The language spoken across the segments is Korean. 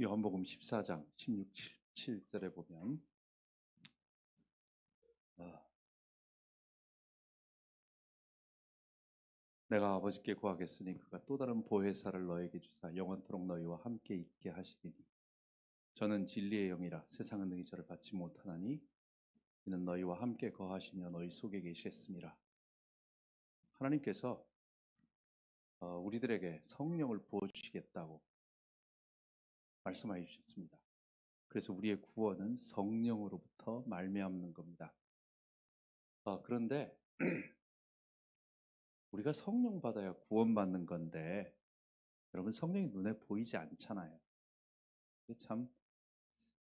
요한복음 14장 16, 17절에 보면 내가 아버지께 구하겠으니 그가 또 다른 보혜사를 너에게 주사 영원토록 너희와 함께 있게 하시리니 저는 진리의 영이라 세상은 능히 저를 받지 못하나니 이는 너희와 함께 거하시며 너희 속에 계시겠습니다. 하나님께서 우리들에게 성령을 부어주시겠다고 말씀하여 주셨습니다. 그래서 우리의 구원은 성령으로부터 말미암는 겁니다. 그런데 우리가 성령 받아야 구원받는 건데 여러분 성령이 눈에 보이지 않잖아요. 참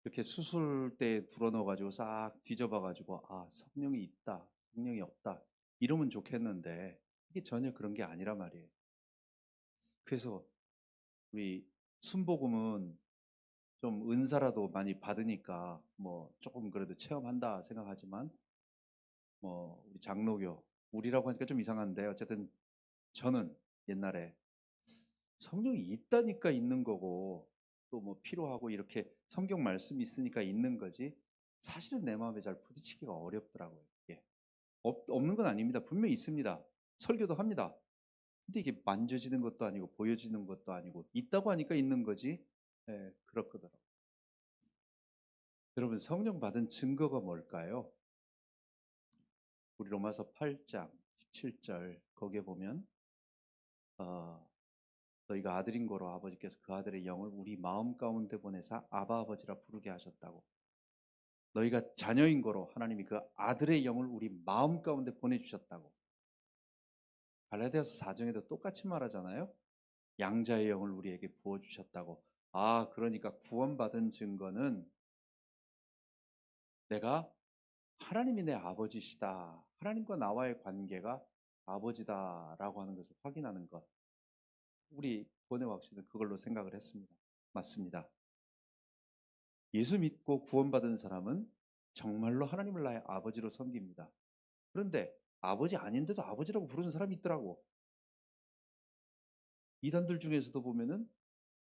이렇게 수술대에 불어넣어가지고 싹 뒤져봐가지고 성령이 있다, 성령이 없다 이러면 좋겠는데 이게 전혀 그런 게 아니란 말이에요. 그래서 우리 순복음은 좀 은사라도 많이 받으니까 뭐 조금 그래도 체험한다 생각하지만 뭐 우리 장로교 우리라고 하니까 좀 이상한데 어쨌든 저는 옛날에 성령이 있다니까 있는 거고 또 뭐 필요하고 이렇게 성경 말씀이 있으니까 있는 거지 사실은 내 마음에 잘 부딪히기가 어렵더라고요. 이게 없는 건 아닙니다. 분명히 있습니다. 설교도 합니다. 근데 이게 만져지는 것도 아니고 보여지는 것도 아니고 있다고 하니까 있는 거지. 그렇거든요. 여러분 성령 받은 증거가 뭘까요? 우리 로마서 8장 17절 거기에 보면 너희가 아들인 거로 아버지께서 그 아들의 영을 우리 마음 가운데 보내사 아바 아버지라 부르게 하셨다고. 너희가 자녀인 거로 하나님이 그 아들의 영을 우리 마음 가운데 보내주셨다고. 갈라디아서 4장에도 똑같이 말하잖아요. 양자의 영을 우리에게 부어주셨다고. 그러니까 구원받은 증거는 내가 하나님이 내 아버지시다. 하나님과 나와의 관계가 아버지다라고 하는 것을 확인하는 것. 우리 권혜학 씨는 그걸로 생각을 했습니다. 맞습니다. 예수 믿고 구원받은 사람은 정말로 하나님을 나의 아버지로 섬깁니다. 그런데 아버지 아닌데도 아버지라고 부르는 사람이 있더라고. 이단들 중에서도 보면은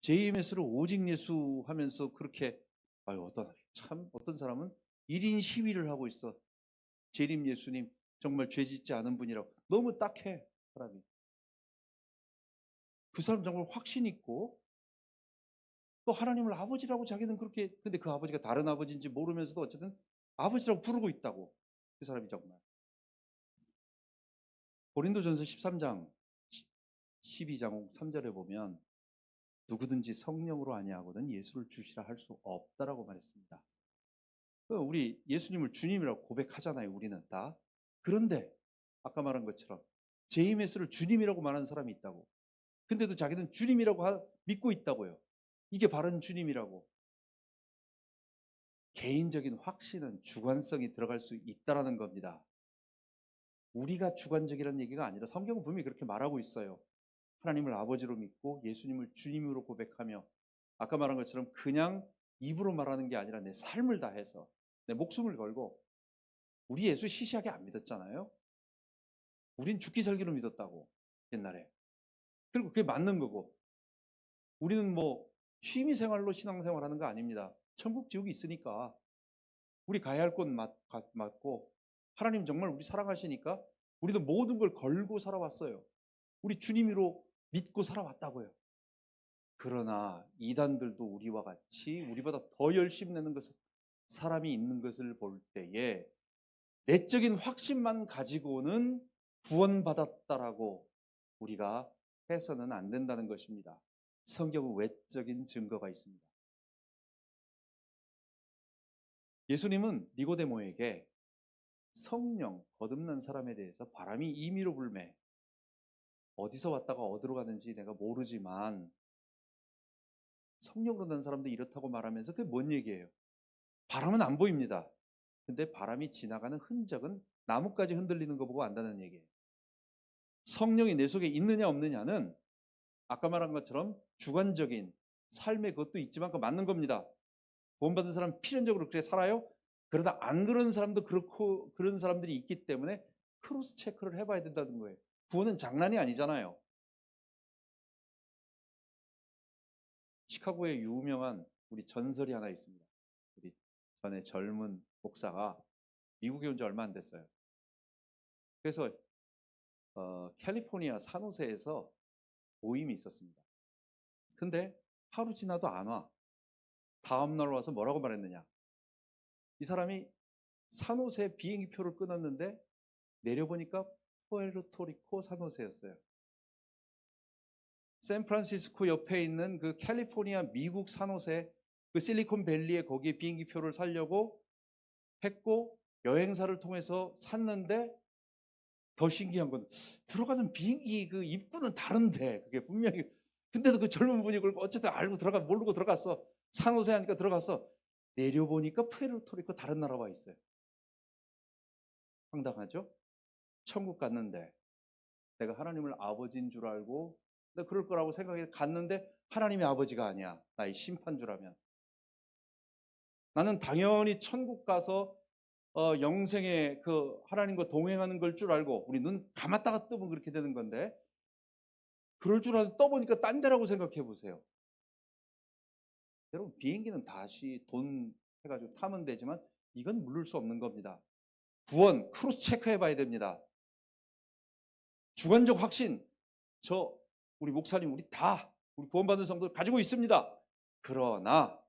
JMS를 오직 예수 하면서 그렇게 어떤 사람은 1인 시위를 하고 있어. 재림 예수님 정말 죄 짓지 않은 분이라고. 너무 딱해 사람이. 그 사람 정말 확신 있고 또 하나님을 아버지라고 자기는 그렇게 근데 그 아버지가 다른 아버지인지 모르면서도 어쨌든 아버지라고 부르고 있다고. 그 사람이 정말. 고린도전서 13장 12장 3절에 보면 누구든지 성령으로 아니하거든 예수를 주시라 할 수 없다라고 말했습니다. 우리 예수님을 주님이라고 고백하잖아요. 우리는 다. 그런데 아까 말한 것처럼 제임에스를 주님이라고 말하는 사람이 있다고. 근데도 자기는 주님이라고 믿고 있다고요. 이게 바른 주님이라고. 개인적인 확신은 주관성이 들어갈 수 있다라는 겁니다. 우리가 주관적이라는 얘기가 아니라 성경은 분명히 그렇게 말하고 있어요. 하나님을 아버지로 믿고 예수님을 주님으로 고백하며 아까 말한 것처럼 그냥 입으로 말하는 게 아니라 내 삶을 다해서 내 목숨을 걸고 우리 예수 시시하게 안 믿었잖아요. 우린 죽기 살기로 믿었다고 옛날에. 그리고 그게 맞는 거고 우리는 뭐 취미생활로 신앙생활하는 거 아닙니다. 천국 지옥이 있으니까 우리 가야 할 곳 맞고 하나님 정말 우리 사랑하시니까 우리도 모든 걸 걸고 살아왔어요. 우리 주님으로 믿고 살아왔다고요. 그러나 이단들도 우리와 같이 우리보다 더 열심히 내는 사람이 있는 것을 볼 때에 내적인 확신만 가지고는 구원받았다라고 우리가 해서는 안 된다는 것입니다. 성경은 외적인 증거가 있습니다. 예수님은 니고데모에게 성령 거듭난 사람에 대해서 바람이 임의로 불매 어디서 왔다가 어디로 가는지 내가 모르지만 성령으로 난 사람도 이렇다고 말하면서 그게 뭔 얘기예요? 바람은 안 보입니다. 근데 바람이 지나가는 흔적은 나뭇가지 흔들리는 거 보고 안다는 얘기예요. 성령이 내 속에 있느냐 없느냐는 아까 말한 것처럼 주관적인 삶의 것도 있지만 그거 맞는 겁니다. 구원받은 사람 필연적으로 그렇게 살아요? 그러다 안 그런 사람도 그렇고 그런 사람들이 있기 때문에 크로스 체크를 해봐야 된다는 거예요. 구원은 장난이 아니잖아요. 시카고의 유명한 우리 전설이 하나 있습니다. 우리 전에 젊은 목사가 미국에 온 지 얼마 안 됐어요. 그래서 캘리포니아 산호세에서 모임이 있었습니다. 근데 하루 지나도 안 와. 다음 날 와서 뭐라고 말했느냐. 이 사람이 산호세 비행기표를 끊었는데 내려보니까 푸에르토리코 산호세였어요. 샌프란시스코 옆에 있는 그 캘리포니아 미국 산호세 그 실리콘밸리에 거기에 비행기표를 사려고 했고 여행사를 통해서 샀는데 더 신기한 건 들어가는 비행기 그 입구는 다른데 그게 분명히 근데도 그 젊은 분이 그걸 어쨌든 알고 모르고 들어갔어. 산호세 하니까 들어갔어. 내려보니까 푸에르토리코 다른 나라 와 있어요. 황당하죠? 천국 갔는데 내가 하나님을 아버지인 줄 알고 내가 그럴 거라고 생각해 갔는데 하나님이 아버지가 아니야. 나의 심판주라면. 나는 당연히 천국 가서 영생에 그 하나님과 동행하는 걸 줄 알고 우리 눈 감았다가 뜨면 그렇게 되는 건데 그럴 줄 알고 떠보니까 딴 데라고 생각해 보세요. 여러분 비행기는 다시 돈 해가지고 타면 되지만 이건 물을 수 없는 겁니다. 구원 크로스 체크해 봐야 됩니다. 주관적 확신 우리 목사님 우리 구원받은 성도 가지고 있습니다. 그러나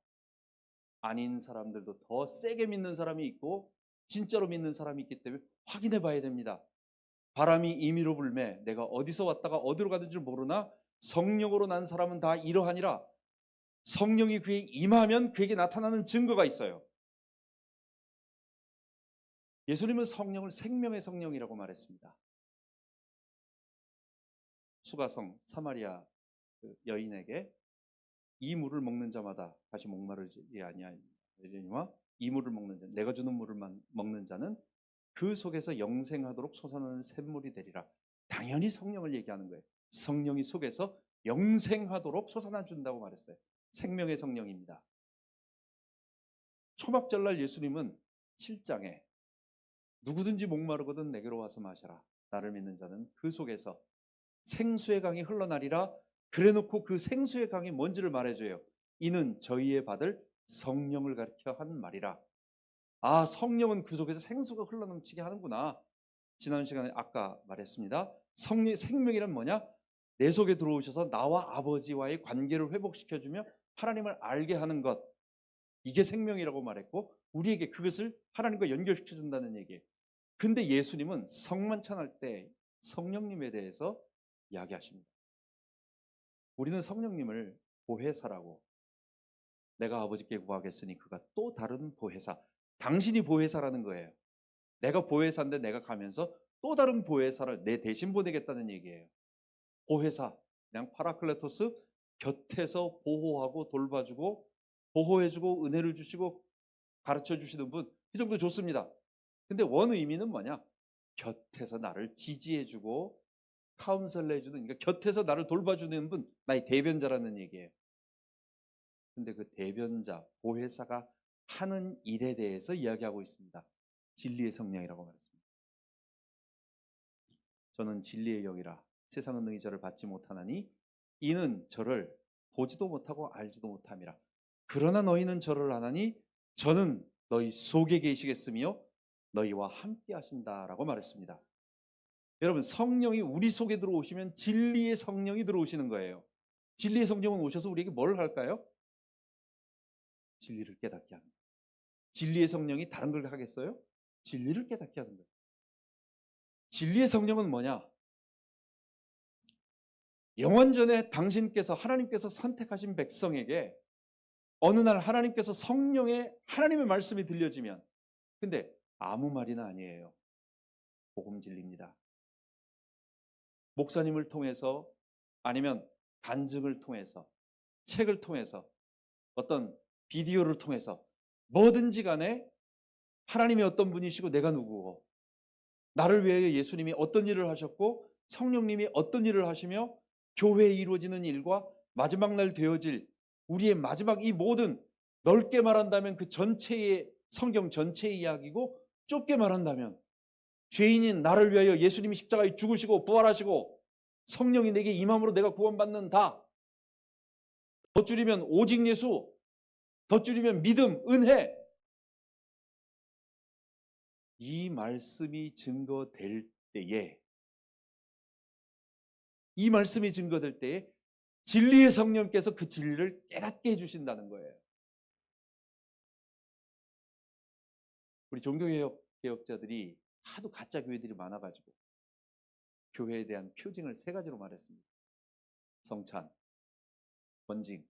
아닌 사람들도 더 세게 믿는 사람이 있고 진짜로 믿는 사람이 있기 때문에 확인해 봐야 됩니다. 바람이 임의로 불매 내가 어디서 왔다가 어디로 가는지 모르나 성령으로 난 사람은 다 이러하니라. 성령이 그에 임하면 그에게 나타나는 증거가 있어요. 예수님은 성령을 생명의 성령이라고 말했습니다. 수가성 사마리아 여인에게 이 물을 먹는 자마다 다시 목마르지 아니하니와 이 물을 먹는 자 내가 주는 물을 먹는 자는 그 속에서 영생하도록 솟아나는 샘물이 되리라. 당연히 성령을 얘기하는 거예요. 성령이 속에서 영생하도록 솟아나 준다고 말했어요. 생명의 성령입니다. 초막절날 예수님은 7장에 누구든지 목마르거든 내게로 와서 마셔라. 나를 믿는 자는 그 속에서 생수의 강이 흘러나리라. 그래놓고 그 생수의 강이 뭔지를 말해줘요. 이는 저희의 받을 성령을 가리켜 한 말이라. 아, 성령은 그 속에서 생수가 흘러넘치게 하는구나. 지난 시간에 아까 말했습니다. 생명이란 뭐냐? 내 속에 들어오셔서 나와 아버지와의 관계를 회복시켜주며 하나님을 알게 하는 것. 이게 생명이라고 말했고 우리에게 그것을 하나님과 연결시켜준다는 얘기예요. 근데 예수님은 성만찬할 때 성령님에 대해서 이야기하십니다. 우리는 성령님을 보혜사라고 내가 아버지께 구하겠으니 그가 또 다른 보혜사 당신이 보혜사라는 거예요. 내가 보혜사인데 내가 가면서 또 다른 보혜사를 내 대신 보내겠다는 얘기예요. 보혜사 그냥 파라클레토스 곁에서 보호하고 돌봐주고 보호해주고 은혜를 주시고 가르쳐주시는 분 이 정도 좋습니다. 근데 원 의미는 뭐냐? 곁에서 나를 지지해주고 카운셀러 해주는 그러니까 곁에서 나를 돌봐주는 분 나의 대변자라는 얘기예요. 근데 그 대변자 보혜사가 하는 일에 대해서 이야기하고 있습니다. 진리의 성령이라고 말했습니다. 저는 진리의 영이라 세상은 너희 저를 받지 못하나니 이는 저를 보지도 못하고 알지도 못함이라. 그러나 너희는 저를 아나니 저는 너희 속에 계시겠으며 너희와 함께 하신다라고 말했습니다. 여러분 성령이 우리 속에 들어오시면 진리의 성령이 들어오시는 거예요. 진리의 성령은 오셔서 우리에게 뭘 할까요? 진리를 깨닫게 합니다. 진리의 성령이 다른 걸 하겠어요? 진리를 깨닫게 하는 거예요. 진리의 성령은 뭐냐? 영원전에 당신께서 하나님께서 선택하신 백성에게 어느 날 하나님께서 하나님의 말씀이 들려지면 근데 아무 말이나 아니에요. 복음 진리입니다. 목사님을 통해서 아니면 간증을 통해서 책을 통해서 어떤 비디오를 통해서 뭐든지 간에 하나님이 어떤 분이시고 내가 누구고 나를 위하여 예수님이 어떤 일을 하셨고 성령님이 어떤 일을 하시며 교회에 이루어지는 일과 마지막 날 되어질 우리의 마지막 이 모든 넓게 말한다면 그 전체의 성경 전체의 이야기고 좁게 말한다면 죄인인 나를 위하여 예수님이 십자가에 죽으시고 부활하시고 성령이 내게 임함으로 내가 구원받는다. 더 줄이면 오직 예수 더 줄이면 믿음, 은혜. 이 말씀이 증거될 때에, 이 말씀이 증거될 때에 진리의 성령께서 그 진리를 깨닫게 해주신다는 거예요. 우리 종교개혁자들이 하도 가짜 교회들이 많아가지고 교회에 대한 표징을 세 가지로 말했습니다. 성찬, 번징.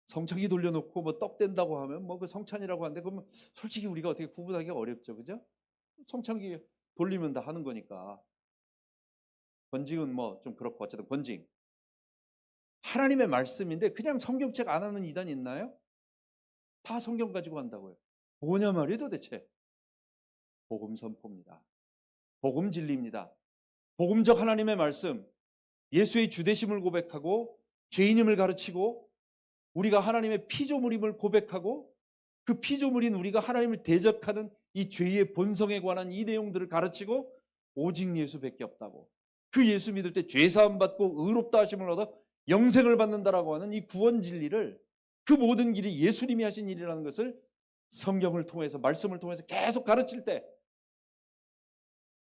성찬기 돌려놓고 뭐 떡 댄다고 하면 뭐 그 성찬이라고 하는데, 그러면 솔직히 우리가 어떻게 구분하기가 어렵죠, 그죠? 성찬기 돌리면 다 하는 거니까. 번징은 뭐 좀 그렇고, 어쨌든 번징. 하나님의 말씀인데 그냥 성경책 안 하는 이단이 있나요? 다 성경 가지고 한다고요. 뭐냐 말이에요 도대체. 복음 선포입니다. 복음 진리입니다. 복음적 하나님의 말씀, 예수의 주되심을 고백하고 죄인임을 가르치고 우리가 하나님의 피조물임을 고백하고 그 피조물인 우리가 하나님을 대적하는 이 죄의 본성에 관한 이 내용들을 가르치고 오직 예수밖에 없다고, 그 예수 믿을 때 죄사함 받고 의롭다 하심을 얻어 영생을 받는다라고 하는 이 구원 진리를, 그 모든 길이 예수님이 하신 일이라는 것을 성경을 통해서, 말씀을 통해서 계속 가르칠 때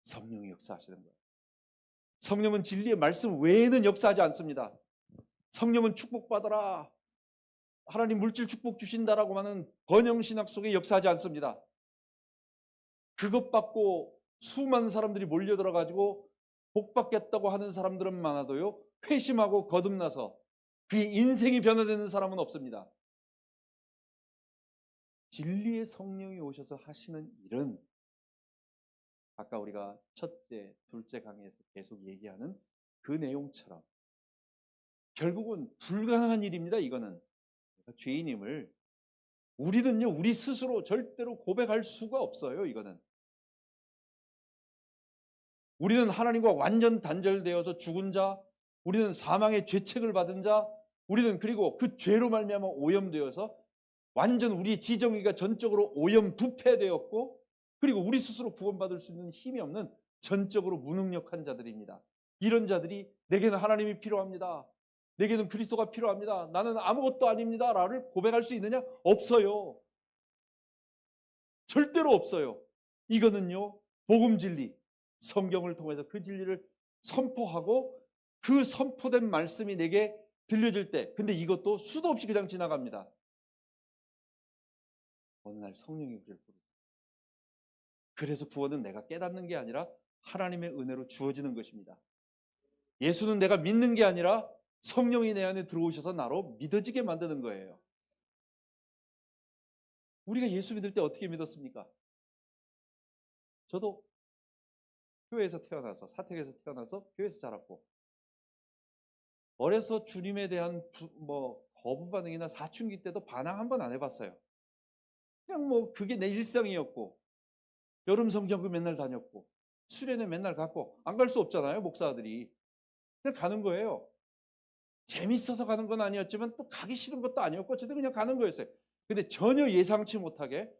성령이 역사하시는 거예요. 성령은 진리의 말씀 외에는 역사하지 않습니다. 성령은 축복받아라, 하나님 물질 축복 주신다라고 하는 번영신학 속에 역사하지 않습니다. 그것 받고 수많은 사람들이 몰려들어가지고 복 받겠다고 하는 사람들은 많아도요, 회심하고 거듭나서 그의 인생이 변화되는 사람은 없습니다. 진리의 성령이 오셔서 하시는 일은 아까 우리가 첫째, 둘째 강의에서 계속 얘기하는 그 내용처럼 결국은 불가능한 일입니다. 이거는 죄인임을 우리는요, 우리 스스로 절대로 고백할 수가 없어요. 이거는 우리는 하나님과 완전 단절되어서 죽은 자, 우리는 사망의 죄책을 받은 자, 우리는 그리고 그 죄로 말미암아 오염되어서 완전 우리의 지정의가 전적으로 오염 부패되었고, 그리고 우리 스스로 구원받을 수 있는 힘이 없는 전적으로 무능력한 자들입니다. 이런 자들이 내게는 하나님이 필요합니다, 내게는 그리스도가 필요합니다, 나는 아무것도 아닙니다 라를 고백할 수 있느냐? 없어요. 절대로 없어요. 이거는요, 복음 진리, 성경을 통해서 그 진리를 선포하고 그 선포된 말씀이 내게 들려질 때, 근데 이것도 수도 없이 그냥 지나갑니다. 어느 날 성령이 우리를 부르죠. 그래서 구원은 내가 깨닫는 게 아니라 하나님의 은혜로 주어지는 것입니다. 예수는 내가 믿는 게 아니라 성령이 내 안에 들어오셔서 나로 믿어지게 만드는 거예요. 우리가 예수 믿을 때 어떻게 믿었습니까? 저도 교회에서 태어나서, 사택에서 태어나서 교회에서 자랐고, 어려서 주님에 대한 거부 반응이나 사춘기 때도 반항 한 번 안 해봤어요. 그냥 뭐 그게 내 일상이었고, 여름 성경교 맨날 다녔고, 수련회 맨날 갔고, 안 갈 수 없잖아요, 목사들이. 그냥 가는 거예요. 재밌어서 가는 건 아니었지만 또 가기 싫은 것도 아니었고, 어쨌든 그냥 가는 거였어요. 근데 전혀 예상치 못하게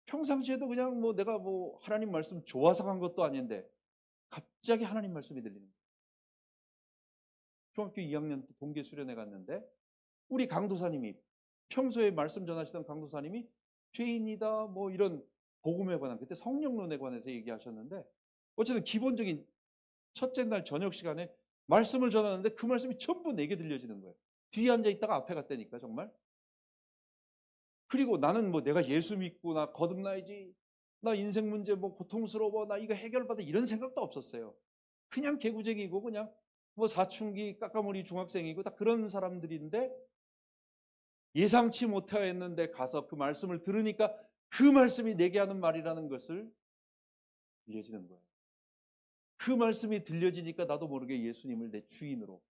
평상시에도 그냥 뭐 내가 뭐 하나님 말씀 좋아서 간 것도 아닌데 갑자기 하나님 말씀이 들리는 거예요. 중학교 2학년 때 동계 수련회 갔는데 우리 강도사님이, 평소에 말씀 전하시던 강도사님이 죄인이다 뭐 이런 복음에 관한, 그때 성령론에 관해서 얘기하셨는데, 어쨌든 기본적인 첫째 날 저녁 시간에 말씀을 전하는데 그 말씀이 전부 내게 들려지는 거예요. 뒤에 앉아 있다가 앞에 갔다니까 정말. 그리고 나는 뭐 내가 예수 믿고 나 거듭나야지, 나 인생 문제 뭐 고통스러워, 나 이거 해결받아, 이런 생각도 없었어요. 그냥 개구쟁이고 그냥 뭐 사춘기 까까머리 중학생이고 다 그런 사람들인데, 예상치 못했는데 가서 그 말씀을 들으니까 그 말씀이 내게 하는 말이라는 것을 들려지는 거예요. 그 말씀이 들려지니까 나도 모르게 예수님을 내 주인으로,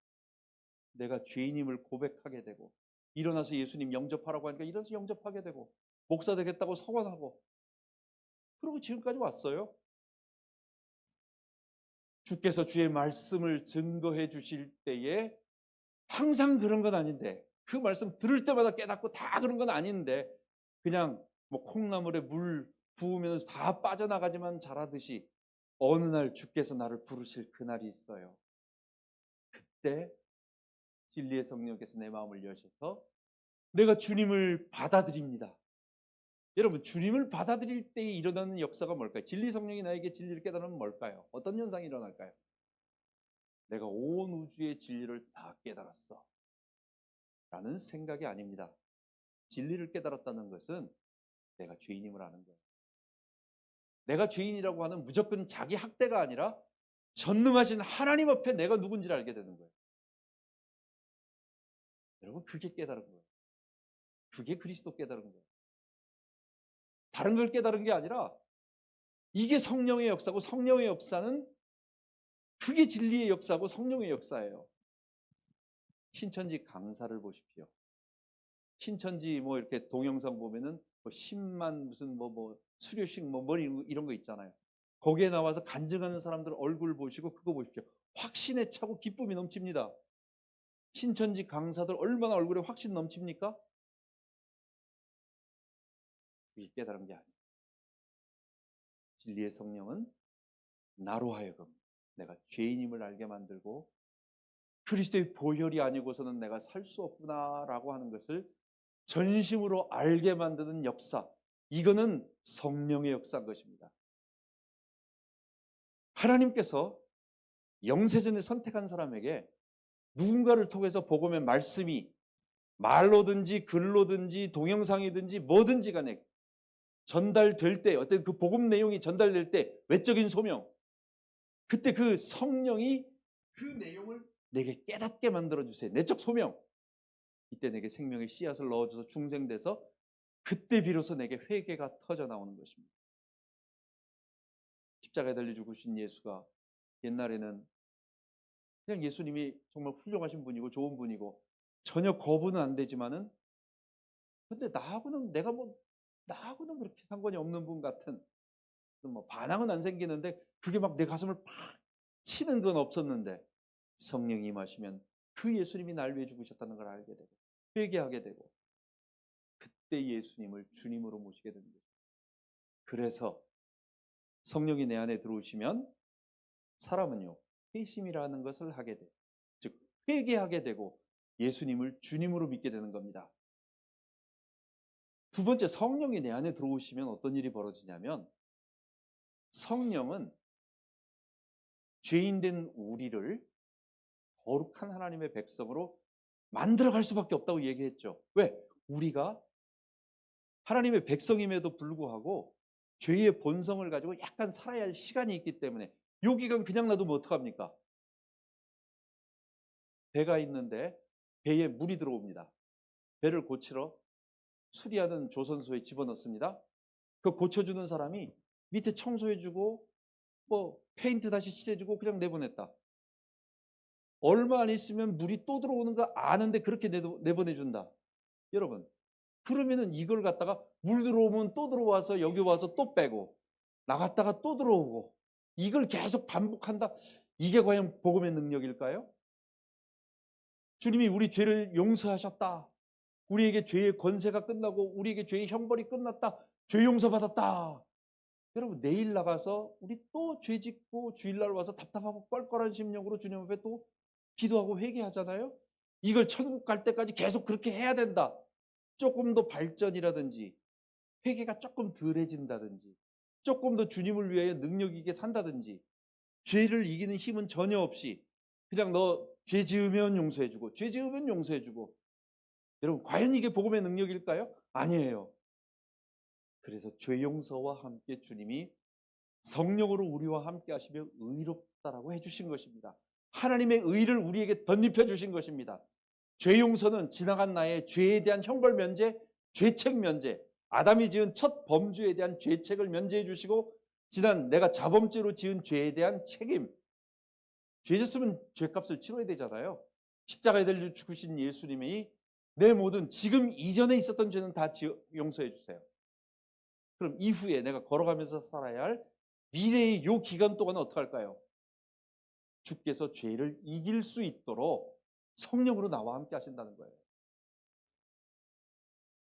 내가 죄인임을 고백하게 되고, 일어나서 예수님 영접하라고 하니까 일어나서 영접하게 되고, 목사 되겠다고 서원하고, 그리고 지금까지 왔어요. 주께서 주의 말씀을 증거해 주실 때에 항상 그런 건 아닌데, 그 말씀 들을 때마다 깨닫고 다 그런 건 아닌데, 그냥 뭐 콩나물에 물 부으면 다 빠져나가지만 자라듯이 어느 날 주께서 나를 부르실 그날이 있어요. 그때 진리의 성령께서 내 마음을 여셔서 내가 주님을 받아들입니다. 여러분, 주님을 받아들일 때에 일어나는 역사가 뭘까요? 진리 성령이 나에게 진리를 깨달으면 뭘까요? 어떤 현상이 일어날까요? 내가 온 우주의 진리를 다 깨달았어 라는 생각이 아닙니다. 진리를 깨달았다는 것은 내가 죄인임을 아는 거예요. 내가 죄인이라고 하는 무조건 자기 학대가 아니라 전능하신 하나님 앞에 내가 누군지를 알게 되는 거예요. 여러분, 그게 깨달은 거예요. 그게 그리스도 깨달은 거예요. 다른 걸 깨달은 게 아니라 이게 성령의 역사고, 성령의 역사는 그게 진리의 역사고 성령의 역사예요. 신천지 강사를 보십시오. 신천지 뭐 이렇게 동영상 보면은 뭐 10만 무슨 뭐 수료식 뭐 이런 거 있잖아요. 거기에 나와서 간증하는 사람들 얼굴 보시고 그거 보십시오. 확신에 차고 기쁨이 넘칩니다. 신천지 강사들 얼마나 얼굴에 확신 넘칩니까? 이게 깨달은 게 아니에요. 진리의 성령은 나로 하여금 내가 죄인임을 알게 만들고 그리스도의 보혈이 아니고서는 내가 살 수 없구나라고 하는 것을 전심으로 알게 만드는 역사, 이거는 성령의 역사인 것입니다. 하나님께서 영세전에 선택한 사람에게 누군가를 통해서 복음의 말씀이 말로든지 글로든지 동영상이든지 뭐든지 간에 전달될 때, 어떤 그 복음 내용이 전달될 때 외적인 소명, 그때 그 성령이 그 내용을 내게 깨닫게 만들어주세요. 내적 소명. 이때 내게 생명의 씨앗을 넣어줘서 중생돼서 그때 비로소 내게 회개가 터져 나오는 것입니다. 십자가에 달려 죽으신 예수가 옛날에는 그냥 예수님이 정말 훌륭하신 분이고 좋은 분이고 전혀 거부는 안 되지만은, 근데 나하고는 그렇게 상관이 없는 분 같은, 뭐 반항은 안 생기는데 그게 막 내 가슴을 팍 치는 건 없었는데, 성령이 임하시면 그 예수님이 날 위해 죽으셨다는 걸 알게 되고 회개하게 되고 그때 예수님을 주님으로 모시게 되는 거죠. 그래서 성령이 내 안에 들어오시면 사람은요, 회심이라는 것을 하게 돼요. 즉 회개하게 되고 예수님을 주님으로 믿게 되는 겁니다. 두 번째, 성령이 내 안에 들어오시면 어떤 일이 벌어지냐면, 성령은 죄인된 우리를 거룩한 하나님의 백성으로 만들어갈 수밖에 없다고 얘기했죠. 왜? 우리가 하나님의 백성임에도 불구하고 죄의 본성을 가지고 약간 살아야 할 시간이 있기 때문에, 요 기간 그냥 놔두면 어떡합니까? 배가 있는데 배에 물이 들어옵니다. 배를 고치러 수리하는 조선소에 집어넣습니다. 그 고쳐주는 사람이 밑에 청소해주고 뭐 페인트 다시 칠해주고 그냥 내보냈다. 얼마 안 있으면 물이 또 들어오는 거 아는데 그렇게 내보내준다. 여러분, 그러면은 이걸 갖다가 물 들어오면 또 들어와서 여기 와서 또 빼고 나갔다가 또 들어오고 이걸 계속 반복한다. 이게 과연 복음의 능력일까요? 주님이 우리 죄를 용서하셨다. 우리에게 죄의 권세가 끝나고 우리에게 죄의 형벌이 끝났다. 죄 용서받았다. 여러분, 내일 나가서 우리 또 죄 짓고 주일날 와서 답답하고 껄껄한 심령으로 주님 앞에 또 기도하고 회개하잖아요. 이걸 천국 갈 때까지 계속 그렇게 해야 된다. 조금 더 발전이라든지 회개가 조금 덜해진다든지 조금 더 주님을 위하여 능력 있게 산다든지, 죄를 이기는 힘은 전혀 없이 그냥 너 죄 지으면 용서해주고 죄 지으면 용서해주고, 여러분 과연 이게 복음의 능력일까요? 아니에요. 그래서 죄 용서와 함께 주님이 성령으로 우리와 함께 하시며 의롭다라고 해주신 것입니다. 하나님의 의를 우리에게 덧입혀 주신 것입니다. 죄 용서는 지나간 나의 죄에 대한 형벌 면제, 죄책 면제, 아담이 지은 첫 범죄에 대한 죄책을 면제해 주시고, 지난 내가 자범죄로 지은 죄에 대한 책임, 죄 졌으면 죄값을 치러야 되잖아요. 십자가에 달려 죽으신 예수님이 내 모든 지금 이전에 있었던 죄는 다 용서해 주세요. 그럼 이후에 내가 걸어가면서 살아야 할 미래의 요 기간 동안은 어떻게 할까요? 주께서 죄를 이길 수 있도록 성령으로 나와 함께 하신다는 거예요.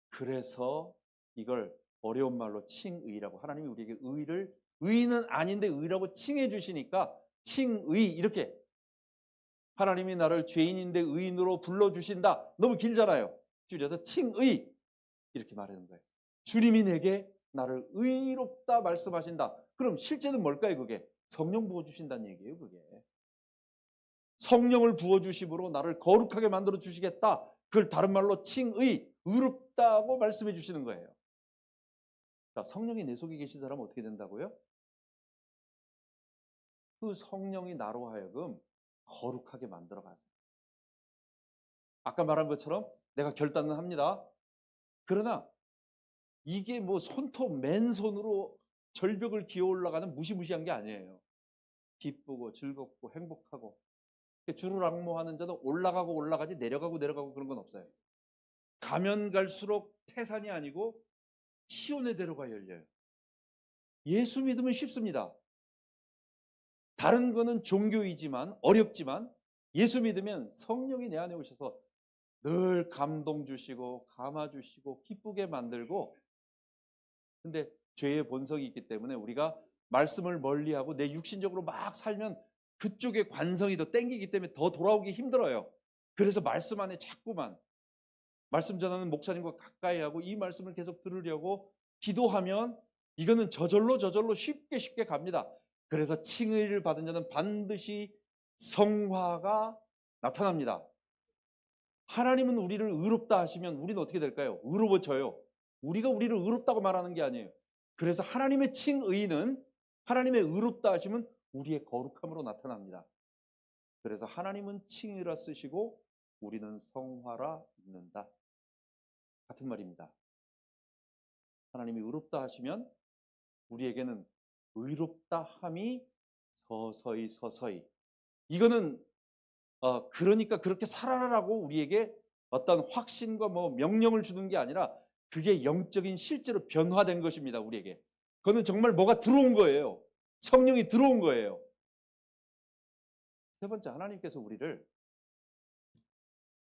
그래서 이걸 어려운 말로 칭의라고, 하나님이 우리에게 의는 아닌데 의라고 칭해 주시니까 칭의, 이렇게 하나님이 나를 죄인인데 의인으로 불러주신다. 너무 길잖아요. 줄여서 칭의 이렇게 말하는 거예요. 주님이 내게 나를 의롭다 말씀하신다. 그럼 실제는 뭘까요? 그게 성령 부어주신다는 얘기예요. 그게 성령을 부어주심으로 나를 거룩하게 만들어 주시겠다. 그걸 다른 말로 칭의, 의롭다고 말씀해 주시는 거예요. 자, 성령이 내 속에 계신 사람은 어떻게 된다고요? 그 성령이 나로 하여금 거룩하게 만들어 가세요. 아까 말한 것처럼 내가 결단은 합니다. 그러나 이게 뭐 손톱 맨손으로 절벽을 기어 올라가는 무시무시한 게 아니에요. 기쁘고 즐겁고 행복하고 주르락모하는 자는 올라가고 올라가지 내려가고 내려가고 그런 건 없어요. 가면 갈수록 태산이 아니고 시온의 대로가 열려요. 예수 믿으면 쉽습니다. 다른 거는 종교이지만 어렵지만 예수 믿으면 성령이 내 안에 오셔서 늘 감동 주시고 감화 주시고 기쁘게 만들고, 근데 죄의 본성이 있기 때문에 우리가 말씀을 멀리하고 내 육신적으로 막 살면 그쪽에 관성이 더 땡기기 때문에 더 돌아오기 힘들어요. 그래서 말씀 안에 자꾸만 말씀 전하는 목사님과 가까이 하고 이 말씀을 계속 들으려고 기도하면 이거는 저절로 쉽게 갑니다. 그래서 칭의를 받은 자는 반드시 성화가 나타납니다. 하나님은 우리를 의롭다 하시면 우리는 어떻게 될까요? 의로워져요. 우리가 우리를 의롭다고 말하는 게 아니에요. 그래서 하나님의 칭의는, 하나님의 의롭다 하심은 우리의 거룩함으로 나타납니다. 그래서 하나님은 칭의라 쓰시고 우리는 성화라 읽는다. 같은 말입니다. 하나님이 의롭다 하시면 우리에게는 의롭다 함이 서서히 이거는 그러니까 그렇게 살아라라고 우리에게 어떤 확신과 뭐 명령을 주는 게 아니라 그게 영적인 실제로 변화된 것입니다. 우리에게 그거는 정말 뭐가 들어온 거예요. 성령이 들어온 거예요. 세 번째, 하나님께서 우리를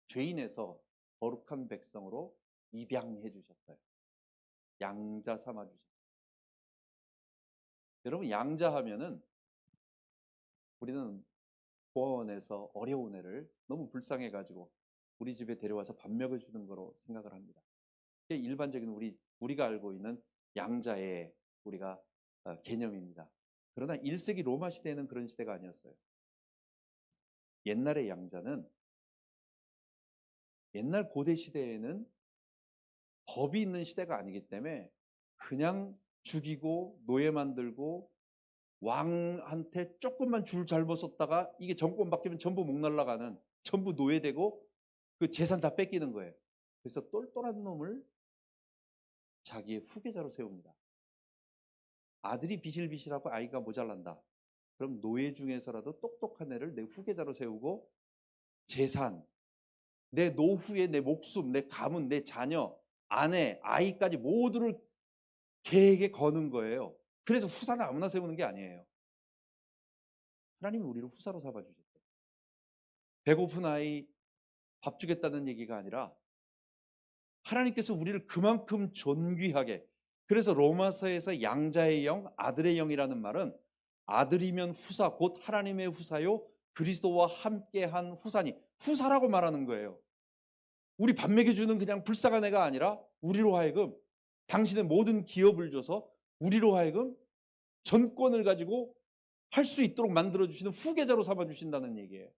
죄인에서 거룩한 백성으로 입양해 주셨어요. 양자 삼아 주셨어요. 여러분, 양자 하면은 우리는 보원에서 어려운 애를 너무 불쌍해 가지고 우리 집에 데려와서 밥 먹여주는 거로 생각을 합니다. 이게 일반적인 우리가 알고 있는 양자의 우리가 개념입니다. 그러나 1세기 로마 시대에는 그런 시대가 아니었어요. 옛날의 양자는, 옛날 고대 시대에는 법이 있는 시대가 아니기 때문에 그냥 죽이고 노예 만들고 왕한테 조금만 줄 잘못 썼다가 이게 정권 바뀌면 전부 목 날라가는, 전부 노예되고 그 재산 다 뺏기는 거예요. 그래서 똘똘한 놈을 자기의 후계자로 세웁니다. 아들이 비실비실하고 아이가 모자란다. 그럼 노예 중에서라도 똑똑한 애를 내 후계자로 세우고 재산, 내 노후에 내 목숨, 내 가문, 내 자녀, 아내, 아이까지 모두를 걔에게 거는 거예요. 그래서 후사는 아무나 세우는 게 아니에요. 하나님이 우리를 후사로 삼아주셨어요. 배고픈 아이 밥 주겠다는 얘기가 아니라 하나님께서 우리를 그만큼 존귀하게, 그래서 로마서에서 양자의 영, 아들의 영이라는 말은 아들이면 후사, 곧 하나님의 후사요 그리스도와 함께한 후사니, 후사라고 말하는 거예요. 우리 밥 먹여주는 그냥 불쌍한 애가 아니라 우리로 하여금 당신의 모든 기업을 줘서 우리로 하여금 전권을 가지고 할 수 있도록 만들어주시는 후계자로 삼아주신다는 얘기예요.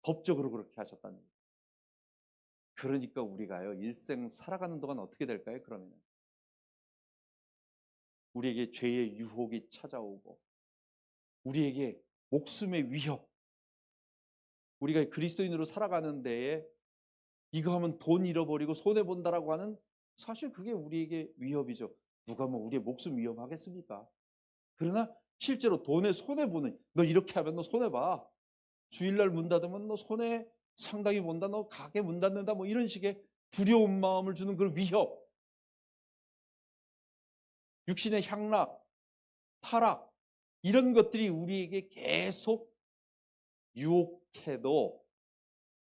법적으로 그렇게 하셨다는 얘기예요. 그러니까 우리가요, 일생 살아가는 동안 어떻게 될까요? 그러면 우리에게 죄의 유혹이 찾아오고 우리에게 목숨의 위협, 우리가 그리스도인으로 살아가는 데에 이거 하면 돈 잃어버리고 손해본다라고 하는, 사실 그게 우리에게 위협이죠. 누가 뭐 우리의 목숨 위협하겠습니까? 그러나 실제로 돈에 손해보는, 너 이렇게 하면 너 손해봐, 주일날 문 닫으면 너 손해 상당히 본다, 너 가게 문 닫는다, 뭐 이런 식의 두려운 마음을 주는 그런 위협, 육신의 향락, 타락, 이런 것들이 우리에게 계속 유혹해도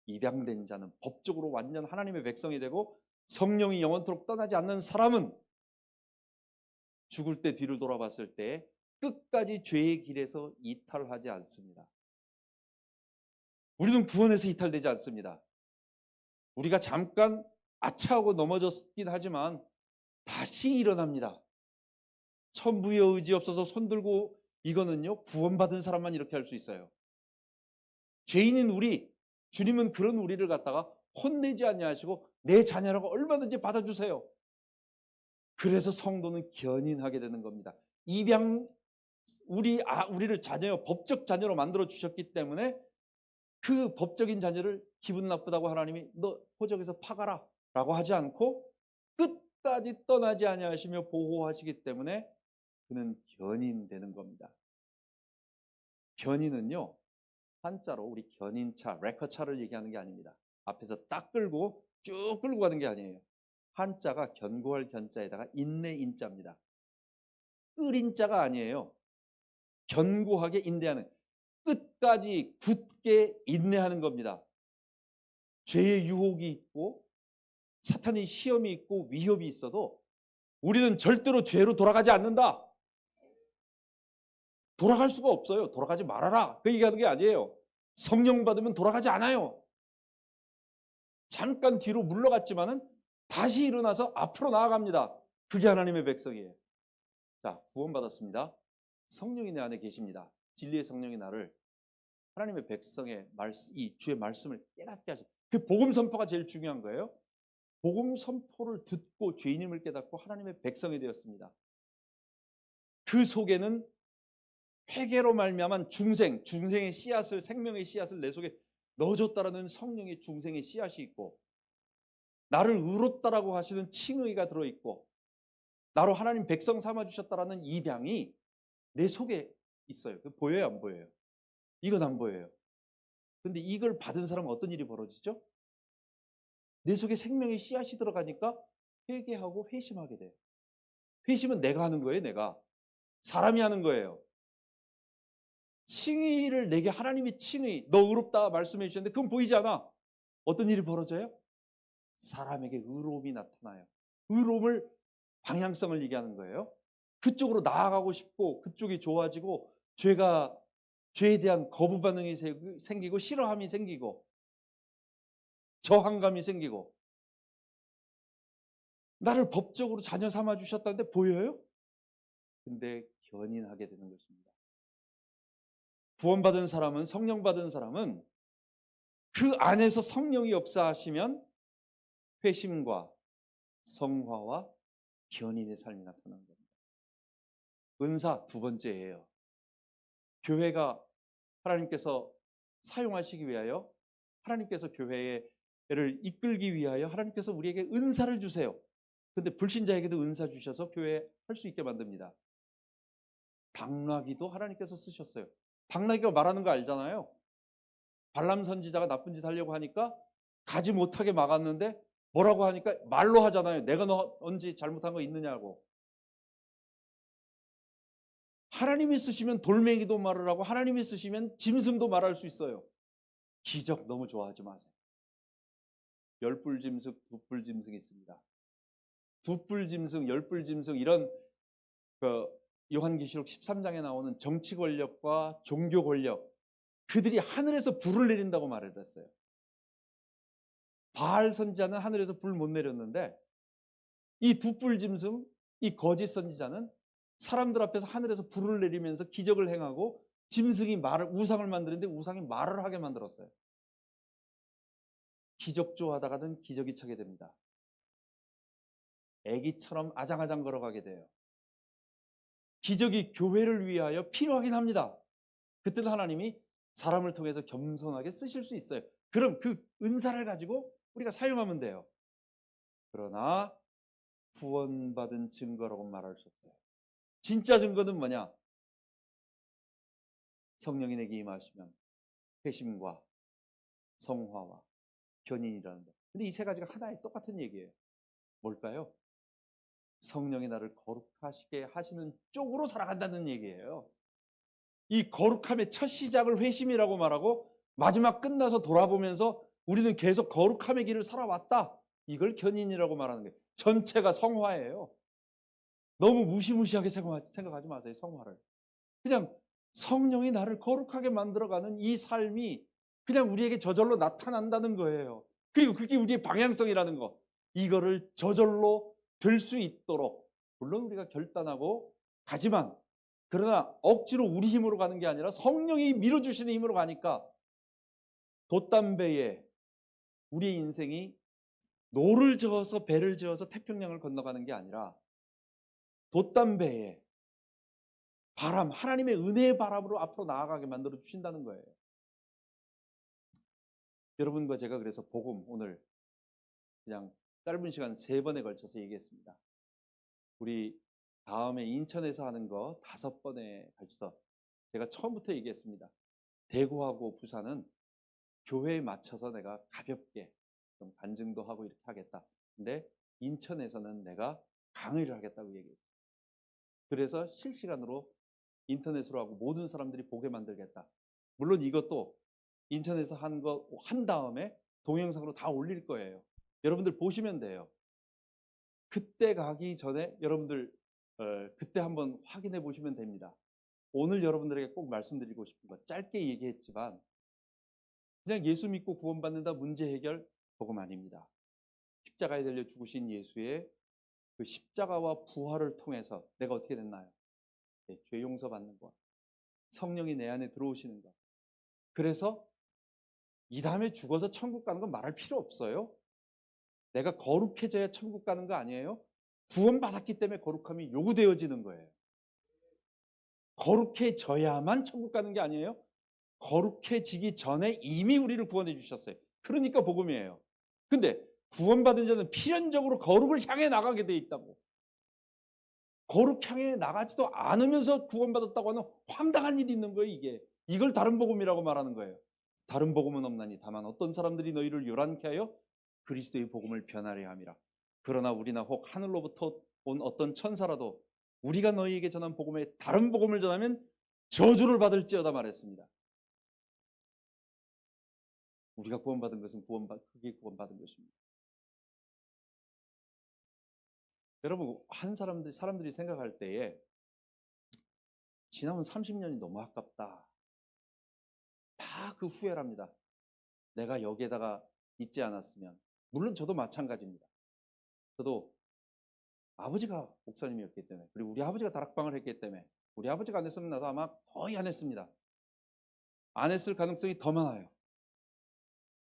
입양된 자는, 법적으로 완전 하나님의 백성이 되고 성령이 영원토록 떠나지 않는 사람은 죽을 때 뒤를 돌아봤을 때 끝까지 죄의 길에서 이탈하지 않습니다. 우리는 구원에서 이탈되지 않습니다. 우리가 잠깐 아차하고 넘어졌긴 하지만 다시 일어납니다. 천부의 의지 없어서 손들고 이거는요 구원받은 사람만 이렇게 할 수 있어요. 죄인인 우리, 주님은 그런 우리를 갖다가 혼내지 아니하시고 내 자녀라고 얼마든지 받아주세요. 그래서 성도는 견인하게 되는 겁니다. 입양 우리를 자녀, 법적 자녀로 만들어 주셨기 때문에 그 법적인 자녀를 기분 나쁘다고 하나님이 너 호적에서 파가라 라고 하지 않고 끝까지 떠나지 아니하시며 보호하시기 때문에 그는 견인되는 겁니다. 견인은요 한자로 우리 견인차, 레커차를 얘기하는 게 아닙니다. 앞에서 딱 끌고 쭉 끌고 가는 게 아니에요. 한자가 견고할 견자에다가 인내 인자입니다. 끌인자가 아니에요. 견고하게 인내하는, 끝까지 굳게 인내하는 겁니다. 죄의 유혹이 있고 사탄의 시험이 있고 위협이 있어도 우리는 절대로 죄로 돌아가지 않는다. 돌아갈 수가 없어요. 돌아가지 말아라. 그 얘기하는 게 아니에요. 성령 받으면 돌아가지 않아요. 잠깐 뒤로 물러갔지만은 다시 일어나서 앞으로 나아갑니다. 그게 하나님의 백성이에요. 자, 구원받았습니다. 성령이 내 안에 계십니다. 진리의 성령이 나를 하나님의 백성의 이 주의 말씀을 깨닫게 하셔. 그 복음 선포가 제일 중요한 거예요. 복음 선포를 듣고 죄인임을 깨닫고 하나님의 백성이 되었습니다. 그 속에는 회개로 말미암은 중생의 씨앗을, 생명의 씨앗을 내 속에 넣어줬다라는 성령의 중생의 씨앗이 있고, 나를 의롭다라고 하시는 칭의가 들어있고, 나로 하나님 백성 삼아주셨다라는 입양이 내 속에 있어요. 보여요, 안 보여요? 이건 안 보여요. 근데 이걸 받은 사람은 어떤 일이 벌어지죠? 내 속에 생명의 씨앗이 들어가니까 회개하고 회심하게 돼요. 회심은 내가 하는 거예요, 내가. 사람이 하는 거예요. 칭의를 내게 하나님이 칭의, 너 의롭다 말씀해 주셨는데 그건 보이지 않아. 어떤 일이 벌어져요? 사람에게 의로움이 나타나요. 의로움을, 방향성을 얘기하는 거예요. 그쪽으로 나아가고 싶고 그쪽이 좋아지고 죄에 대한 거부 반응이 생기고 싫어함이 생기고 저항감이 생기고, 나를 법적으로 자녀 삼아 주셨다는데 보여요? 근데 견인하게 되는 것입니다. 구원받은 사람은, 성령 받은 사람은 그 안에서 성령이 역사하시면 회심과 성화와 견인의 삶이 나타나는 겁니다. 은사 두 번째예요. 교회가 하나님께서 사용하시기 위하여, 하나님께서 교회를 이끌기 위하여 하나님께서 우리에게 은사를 주세요. 근데 불신자에게도 은사 주셔서 교회 할 수 있게 만듭니다. 당나귀도 하나님께서 쓰셨어요. 당나귀가 말하는 거 알잖아요. 발람 선지자가 나쁜 짓 하려고 하니까 가지 못하게 막았는데 뭐라고 하니까 말로 하잖아요. 내가 너 언제 잘못한 거 있느냐고. 하나님이 쓰시면 돌멩이도 말을 하고 하나님이 쓰시면 짐승도 말할 수 있어요. 기적 너무 좋아하지 마세요. 열불짐승, 둣불짐승이 있습니다. 둣불짐승, 열불짐승, 이런 요한계시록 13장에 나오는 정치 권력과 종교 권력, 그들이 하늘에서 불을 내린다고 말을 했어요. 바알 선지자는 하늘에서 불 못 내렸는데 이 둣불짐승, 이 거짓 선지자는 사람들 앞에서 하늘에서 불을 내리면서 기적을 행하고 짐승이 우상을 만드는데 우상이 말을 하게 만들었어요. 기적조하다가는 기적이 차게 됩니다. 애기처럼 아장아장 걸어가게 돼요. 기적이 교회를 위하여 필요하긴 합니다. 그때는 하나님이 사람을 통해서 겸손하게 쓰실 수 있어요. 그럼 그 은사를 가지고 우리가 사용하면 돼요. 그러나 구원받은 증거라고 말할 수 없어요. 진짜 증거는 뭐냐? 성령이 내게 임하시면 회심과 성화와 견인이라는 것. 근데 이 세 가지가 하나의 똑같은 얘기예요. 뭘까요? 성령이 나를 거룩하시게 하시는 쪽으로 살아간다는 얘기예요. 이 거룩함의 첫 시작을 회심이라고 말하고 마지막 끝나서 돌아보면서 우리는 계속 거룩함의 길을 살아왔다. 이걸 견인이라고 말하는 거예요. 전체가 성화예요. 너무 무시무시하게 생각하지 마세요. 성화를. 그냥 성령이 나를 거룩하게 만들어가는 이 삶이 그냥 우리에게 저절로 나타난다는 거예요. 그리고 그게 우리의 방향성이라는 거. 이거를 저절로 될 수 있도록, 물론 우리가 결단하고 가지만, 그러나 억지로 우리 힘으로 가는 게 아니라 성령이 밀어주시는 힘으로 가니까 돛담배에 우리의 인생이 노를 저어서 배를 저어서 태평양을 건너가는 게 아니라 돛담배에 바람, 하나님의 은혜의 바람으로 앞으로 나아가게 만들어 주신다는 거예요. 여러분과 제가 그래서 복음 오늘 그냥 짧은 시간 3번에 걸쳐서 얘기했습니다. 우리 다음에 인천에서 하는 거 5번에 걸쳐서 제가 처음부터 얘기했습니다. 대구하고 부산은 교회에 맞춰서 내가 가볍게 좀 간증도 하고 이렇게 하겠다. 근데 인천에서는 내가 강의를 하겠다고 얘기했어요. 그래서 실시간으로 인터넷으로 하고 모든 사람들이 보게 만들겠다. 물론 이것도 인천에서 한 거 한 다음에 동영상으로 다 올릴 거예요. 여러분들 보시면 돼요. 그때 가기 전에 여러분들 그때 한번 확인해 보시면 됩니다. 오늘 여러분들에게 꼭 말씀드리고 싶은 거 짧게 얘기했지만 그냥 예수 믿고 구원받는다 문제 해결 복음 아닙니다. 십자가에 달려 죽으신 예수의 그 십자가와 부활을 통해서 내가 어떻게 됐나요? 네, 죄 용서받는 것, 성령이 내 안에 들어오시는 것. 그래서 이 다음에 죽어서 천국 가는 건 말할 필요 없어요. 내가 거룩해져야 천국 가는 거 아니에요? 구원받았기 때문에 거룩함이 요구되어지는 거예요. 거룩해져야만 천국 가는 게 아니에요. 거룩해지기 전에 이미 우리를 구원해 주셨어요. 그러니까 복음이에요. 근데 구원받은 자는 필연적으로 거룩을 향해 나가게 돼 있다고. 거룩 향해 나가지도 않으면서 구원받았다고 하는 황당한 일이 있는 거예요. 이걸 다른 복음이라고 말하는 거예요. 다른 복음은 없나니 다만 어떤 사람들이 너희를 요란케 하여 그리스도의 복음을 변하려 함이라. 그러나 우리나 혹 하늘로부터 온 어떤 천사라도 우리가 너희에게 전한 복음에 다른 복음을 전하면 저주를 받을지어다 말했습니다. 우리가 구원받은 것은 크게 구원받은 것입니다. 여러분, 사람들이 생각할 때에 지나온 30년이 너무 아깝다. 다 그 후회랍니다. 내가 여기에다가 있지 않았으면. 물론 저도 마찬가지입니다. 저도 아버지가 목사님이었기 때문에, 그리고 우리 아버지가 다락방을 했기 때문에, 우리 아버지가 안 했으면 나도 아마 거의 안 했습니다. 안 했을 가능성이 더 많아요.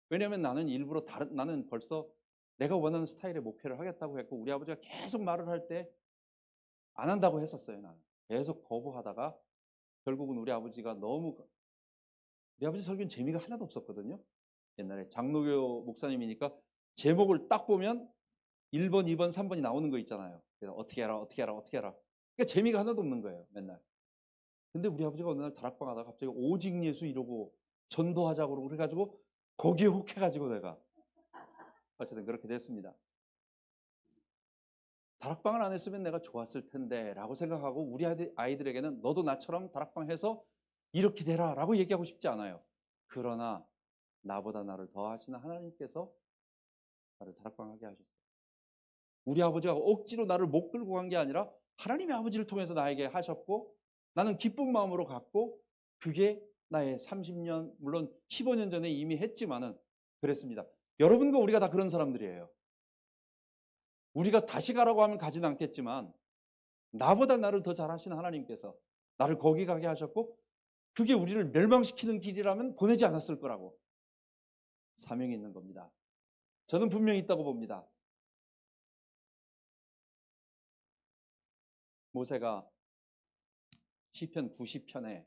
왜냐하면 나는 벌써 내가 원하는 스타일의 목회를 하겠다고 했고, 우리 아버지가 계속 말을 할 때 안 한다고 했었어요. 나는 계속 거부하다가 결국은 우리 아버지 설교는 재미가 하나도 없었거든요. 옛날에 장로교 목사님이니까 제목을 딱 보면 1번, 2번, 3번이 나오는 거 있잖아요. 그래서 어떻게 해라. 그러니까 재미가 하나도 없는 거예요, 맨날. 근데 우리 아버지가 어느 날 다락방 하다가 갑자기 오직 예수 이러고 전도하자고 그러고 그래가지고 거기에 혹해가지고 내가 어쨌든 그렇게 됐습니다. 다락방을 안 했으면 내가 좋았을 텐데 라고 생각하고 우리 아이들에게는 너도 나처럼 다락방 해서 이렇게 되라 라고 얘기하고 싶지 않아요. 그러나 나보다 나를 더 하시는 하나님께서 나를 다락방하게 하셨어요. 우리 아버지가 억지로 나를 못 끌고 간 게 아니라 하나님의 아버지를 통해서 나에게 하셨고 나는 기쁜 마음으로 갔고 그게 나의 30년 물론 15년 전에 이미 했지만은 그랬습니다. 여러분과 우리가 다 그런 사람들이에요. 우리가 다시 가라고 하면 가진 않겠지만 나보다 나를 더 잘하시는 하나님께서 나를 거기 가게 하셨고 그게 우리를 멸망시키는 길이라면 보내지 않았을 거라고 사명이 있는 겁니다. 저는 분명히 있다고 봅니다. 모세가 시편 90편에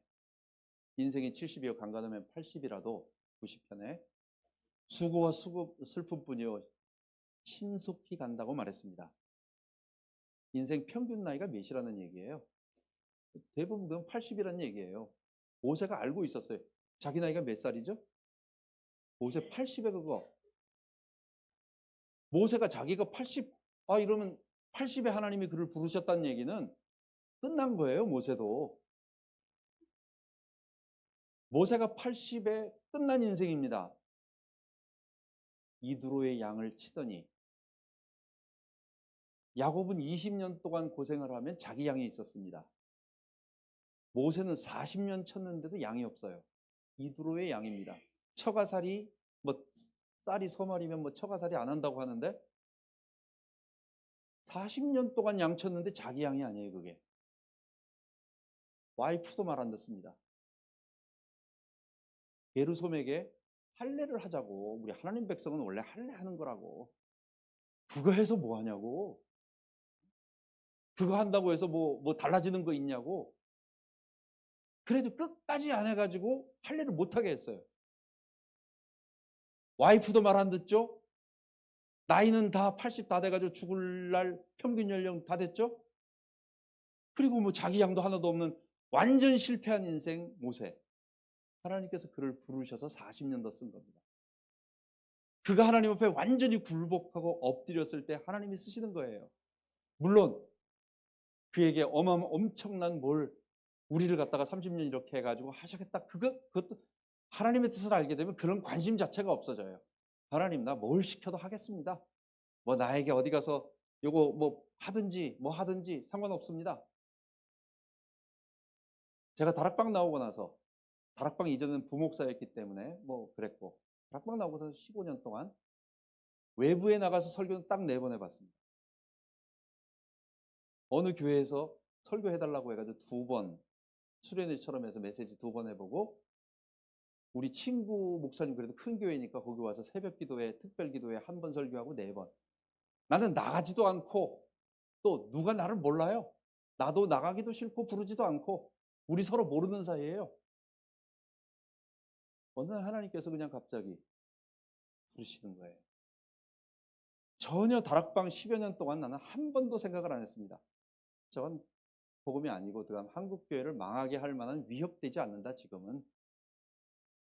인생이 70이요 강간하면 80이라도 90편에 수고와 슬픔뿐이요 신속히 간다고 말했습니다. 인생 평균 나이가 몇이라는 얘기예요. 대부분 그건 80이라는 얘기예요. 모세가 알고 있었어요. 자기 나이가 몇 살이죠? 모세 80에 그거. 모세가 자기가 80, 이러면 80에 하나님이 그를 부르셨다는 얘기는 끝난 거예요, 모세도. 모세가 80에 끝난 인생입니다. 이두로의 양을 치더니 야곱은 20년 동안 고생을 하면 자기 양이 있었습니다. 모세는 40년 쳤는데도 양이 없어요. 이두로의 양입니다. 처가살이 쌀이 소말이면 처가살이 안 한다고 하는데 40년 동안 양쳤는데 자기 양이 아니에요, 그게. 와이프도 말 안 듣습니다. 게르솜에게 할례를 하자고. 우리 하나님 백성은 원래 할례하는 거라고. 그거 해서 뭐 하냐고. 그거 한다고 해서 뭐 달라지는 거 있냐고. 그래도 끝까지 안 해가지고 할례를 못하게 했어요. 와이프도 말 안 듣죠? 나이는 다 80 다 돼가지고 죽을 날 평균 연령 다 됐죠? 그리고 뭐 자기 양도 하나도 없는 완전 실패한 인생 모세. 하나님께서 그를 부르셔서 40년 더 쓴 겁니다. 그가 하나님 앞에 완전히 굴복하고 엎드렸을 때 하나님이 쓰시는 거예요. 물론 그에게 엄청난 뭘 우리를 갖다가 30년 이렇게 해가지고 하셨겠다. 그것도 하나님의 뜻을 알게 되면 그런 관심 자체가 없어져요. 하나님 나 뭘 시켜도 하겠습니다. 뭐 나에게 어디 가서 요거 뭐 하든지 상관없습니다. 제가 다락방 나오고 나서 다락방 이전은 부목사였기 때문에 뭐 그랬고 다락방 나오고서 15년 동안 외부에 나가서 설교는 딱 4번 해봤습니다. 어느 교회에서 설교해달라고 해가지고 2번 수련회처럼 해서 메시지 2번 해보고 우리 친구 목사님 그래도 큰 교회니까 거기 와서 새벽 기도회 특별 기도회 1번 설교하고 4번. 나는 나가지도 않고 또 누가 나를 몰라요. 나도 나가기도 싫고 부르지도 않고 우리 서로 모르는 사이예요. 어느 날 하나님께서 그냥 갑자기 부르시는 거예요. 전혀 다락방 10여 년 동안 나는 한 번도 생각을 안 했습니다. 저건 복음이 아니고 그다음 한국 교회를 망하게 할 만한 위협되지 않는다.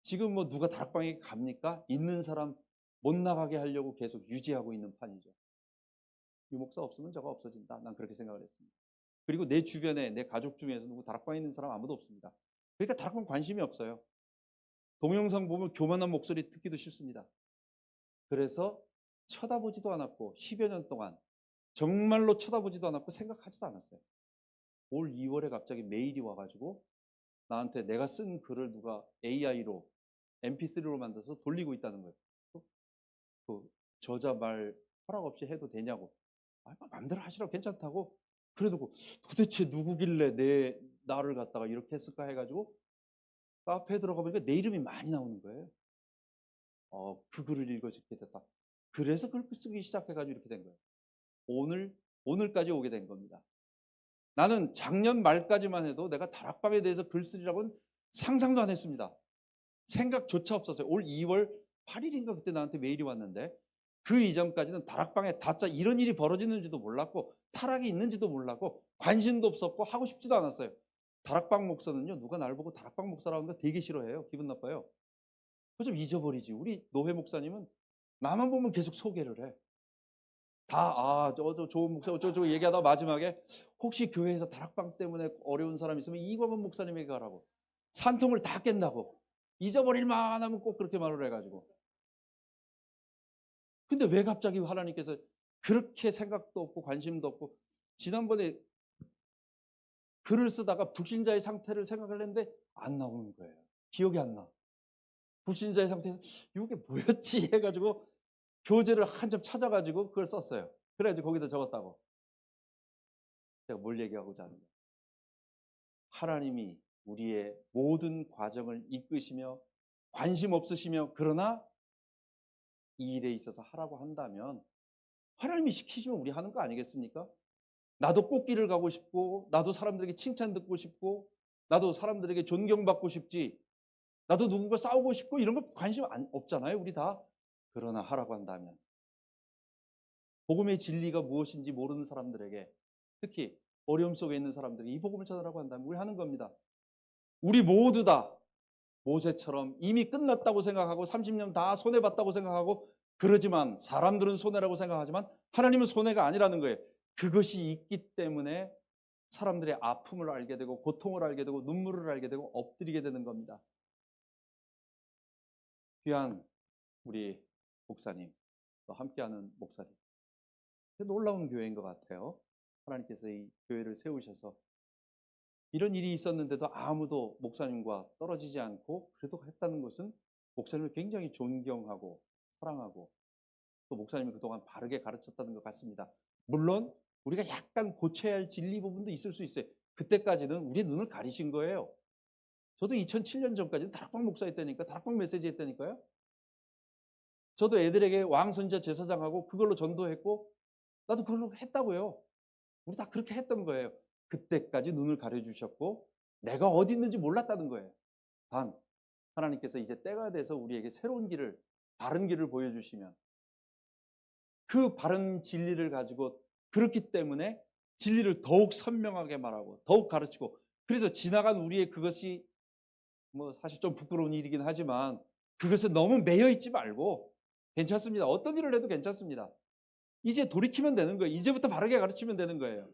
지금 뭐 누가 다락방에 갑니까? 있는 사람 못 나가게 하려고 계속 유지하고 있는 판이죠. 이 목사 없으면 저거 없어진다. 난 그렇게 생각을 했습니다. 그리고 내 주변에 내 가족 중에서 누구 다락방에 있는 사람 아무도 없습니다. 그러니까 다락방 관심이 없어요. 동영상 보면 교만한 목소리 듣기도 싫습니다. 그래서 쳐다보지도 않았고 10여 년 동안 정말로 쳐다보지도 않았고 생각하지도 않았어요. 올 2월에 갑자기 메일이 와가지고 나한테 내가 쓴 글을 누가 AI로 MP3로 만들어서 돌리고 있다는 거예요. 그 저자 말 허락 없이 해도 되냐고. 마음대로 하시라고 괜찮다고. 그래도 도대체 누구길래 나를 갖다가 이렇게 했을까 해가지고 카페에 들어가 보니까 내 이름이 많이 나오는 거예요. 그 글을 읽어주게 됐다. 그래서 글을 쓰기 시작해가지고 이렇게 된 거예요. 오늘까지 오게 된 겁니다. 나는 작년 말까지만 해도 내가 다락방에 대해서 글 쓰리라고는 상상도 안 했습니다. 생각조차 없었어요. 올 2월 8일인가 그때 나한테 메일이 왔는데 그 이전까지는 다락방에 다짜 이런 일이 벌어지는지도 몰랐고 타락이 있는지도 몰랐고 관심도 없었고 하고 싶지도 않았어요. 다락방 목사는요. 누가 나를 보고 다락방 목사라고 하는 거 되게 싫어해요. 기분 나빠요. 그거 좀 잊어버리지. 우리 노회 목사님은 나만 보면 계속 소개를 해. 저 좋은 목사, 저 얘기하다 마지막에 혹시 교회에서 다락방 때문에 어려운 사람 있으면 이광원 목사님에게 가라고. 산통을 다 깬다고. 잊어버릴 만하면 꼭 그렇게 말을 해가지고. 근데 왜 갑자기 하나님께서 그렇게 생각도 없고 관심도 없고 지난번에 글을 쓰다가 불신자의 상태를 생각을 했는데 안 나오는 거예요. 기억이 안 나. 불신자의 상태에서 이게 뭐였지 해가지고 교재를 한점 찾아가지고 그걸 썼어요. 그래가지고 거기다 적었다고. 제가 뭘 얘기하고자 하는 거예요. 하나님이 우리의 모든 과정을 이끄시며 관심 없으시며 그러나 이 일에 있어서 하라고 한다면 하나님이 시키시면 우리 하는 거 아니겠습니까? 나도 꽃길을 가고 싶고 나도 사람들에게 칭찬 듣고 싶고 나도 사람들에게 존경받고 싶지 나도 누군가 싸우고 싶고 이런 거 관심 없잖아요. 우리 다. 그러나 하라고 한다면 복음의 진리가 무엇인지 모르는 사람들에게 특히 어려움 속에 있는 사람들에게 이 복음을 전하라고 한다면 우리 하는 겁니다. 우리 모두 다 모세처럼 이미 끝났다고 생각하고 30년 다 손해봤다고 생각하고 그러지만 사람들은 손해라고 생각하지만 하나님은 손해가 아니라는 거예요. 그것이 있기 때문에 사람들의 아픔을 알게 되고 고통을 알게 되고 눈물을 알게 되고 엎드리게 되는 겁니다. 귀한 우리 목사님, 또 함께하는 목사님. 놀라운 교회인 것 같아요. 하나님께서 이 교회를 세우셔서 이런 일이 있었는데도 아무도 목사님과 떨어지지 않고 그래도 했다는 것은 목사님을 굉장히 존경하고 사랑하고 또 목사님이 그동안 바르게 가르쳤다는 것 같습니다. 물론 우리가 약간 고쳐야 할 진리 부분도 있을 수 있어요. 그때까지는 우리의 눈을 가리신 거예요. 저도 2007년 전까지는 다락방 목사였다니까, 다락방 메시지 했다니까요. 저도 애들에게 왕선지자 제사장하고 그걸로 전도했고, 나도 그걸로 했다고요. 우리 다 그렇게 했던 거예요. 그때까지 눈을 가려주셨고, 내가 어디 있는지 몰랐다는 거예요. 단, 하나님께서 이제 때가 돼서 우리에게 새로운 길을, 바른 길을 보여주시면, 그 바른 진리를 가지고, 그렇기 때문에 진리를 더욱 선명하게 말하고, 더욱 가르치고, 그래서 지나간 우리의 그것이 뭐 사실 좀 부끄러운 일이긴 하지만, 그것에 너무 매여 있지 말고 괜찮습니다. 어떤 일을 해도 괜찮습니다. 이제 돌이키면 되는 거예요. 이제부터 바르게 가르치면 되는 거예요.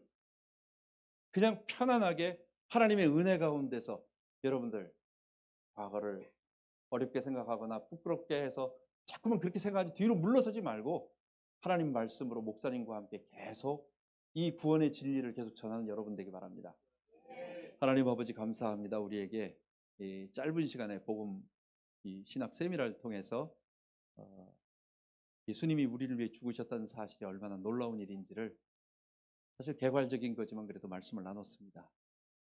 그냥 편안하게 하나님의 은혜 가운데서 여러분들 과거를 어렵게 생각하거나 부끄럽게 해서 자꾸만 그렇게 생각하지 뒤로 물러서지 말고 하나님 말씀으로 목사님과 함께 계속 이 구원의 진리를 계속 전하는 여러분 되기 바랍니다. 하나님 아버지 감사합니다. 우리에게 이 짧은 시간에 복음 이 신학 세미나를 통해서 예수님이 우리를 위해 죽으셨다는 사실이 얼마나 놀라운 일인지를 사실 개괄적인 거지만 그래도 말씀을 나눴습니다.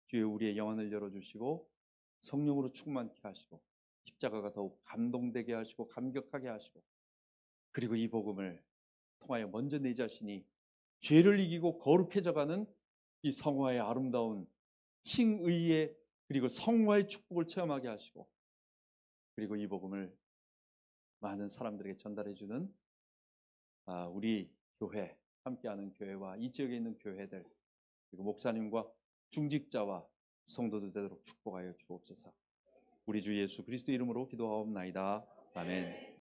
주여 우리의 영혼을 열어주시고 성령으로 충만케 하시고 십자가가 더욱 감동되게 하시고 감격하게 하시고 그리고 이 복음을 통하여 먼저 내 자신이 죄를 이기고 거룩해져가는 이 성화의 아름다운 칭의의 그리고 성화의 축복을 체험하게 하시고 그리고 이 복음을 많은 사람들에게 전달해주는 우리 교회 함께하는 교회와 이 지역에 있는 교회들 그리고 목사님과 중직자와 성도들 되도록 축복하여 주옵소서. 우리 주 예수 그리스도 이름으로 기도하옵나이다. 아멘.